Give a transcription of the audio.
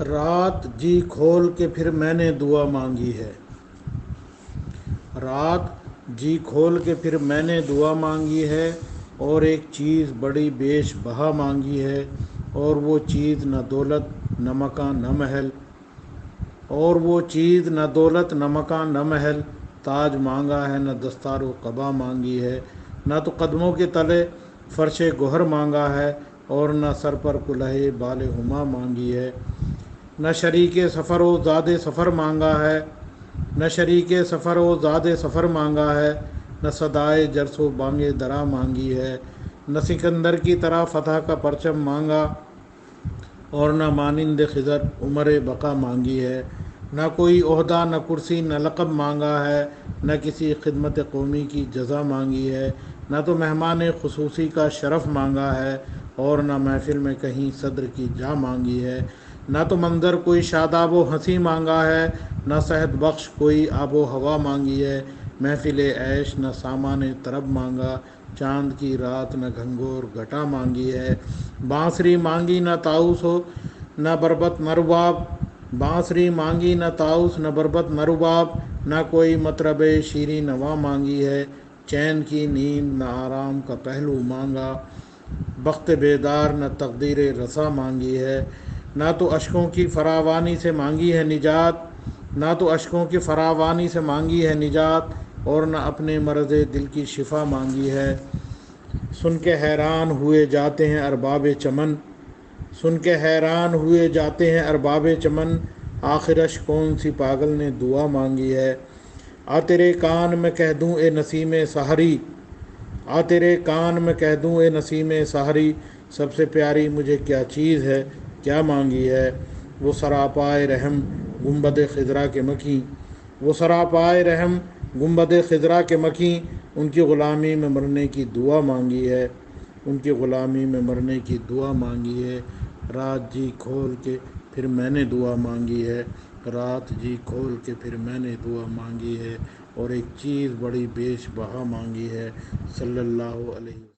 رات جی کھول کے پھر میں نے دعا مانگی ہے، رات جی کھول کے پھر میں نے دعا مانگی ہے، اور ایک چیز بڑی بیش بہا مانگی ہے، اور وہ چیز نہ دولت نہ مکان نہ محل، اور وہ چیز نہ دولت نہ مکان نہ محل، تاج مانگا ہے نہ دستار و قبا مانگی ہے، نہ تو قدموں کے تلے فرش گوہر مانگا ہے، اور نہ سر پر کلہے بال ہما مانگی ہے، نہ شریک سفر و زاد سفر مانگا ہے، نہ شریک سفر و زاد سفر مانگا ہے، نہ صدائے جرس و بانگ درا مانگی ہے، نہ سکندر کی طرح فتح کا پرچم مانگا، اور نہ مانند خضر عمر بقا مانگی ہے، نہ کوئی عہدہ نہ کرسی نہ لقب مانگا ہے، نہ کسی خدمت قومی کی جزا مانگی ہے، نہ تو مہمان خصوصی کا شرف مانگا ہے، اور نہ محفل میں کہیں صدر کی جا مانگی ہے، نہ تو منظر کوئی شاداب و ہنسی مانگا ہے، نہ صحت بخش کوئی آب و ہوا مانگی ہے، محفل عیش نہ سامان طرب مانگا، چاند کی رات نہ گھنگور گھٹا مانگی ہے، بانسری مانگی نہ طاؤس ہو نہ بربت نہ رباب، بانسری مانگی نہ طاؤس نہ بربت نہ رباب، نہ کوئی مطرب شیریں نوا مانگی ہے، چین کی نیند نہ آرام کا پہلو مانگا، بخت بیدار نہ تقدیر رسا مانگی ہے، نہ تو اشکوں کی فراوانی سے مانگی ہے نجات، نہ تو اشکوں کی فراوانی سے مانگی ہے نجات، اور نہ اپنے مرض دل کی شفا مانگی ہے، سن کے حیران ہوئے جاتے ہیں ارباب چمن، سن کے حیران ہوئے جاتے ہیں ارباب چمن، آخرش کون سی پاگل نے دعا مانگی ہے، آ تیرے کان میں کہہ دوں اے نسیم سحری، آ تیرے کان میں کہہ دوں اے نسیم سحری، سب سے پیاری مجھے کیا چیز ہے کیا مانگی ہے، وہ سراپائے رحم گنبد خضرا کے مکیں، وہ سراپائے رحم گنبد خضرا کے مکیں، ان کی غلامی میں مرنے کی دعا مانگی ہے، ان کی غلامی میں مرنے کی دعا مانگی ہے، رات جی کھول کے پھر میں نے دعا مانگی ہے، رات جی کھول کے پھر میں نے دعا مانگی ہے، اور ایک چیز بڑی بیش بہا مانگی ہے، صلی اللہ علیہ وسلم۔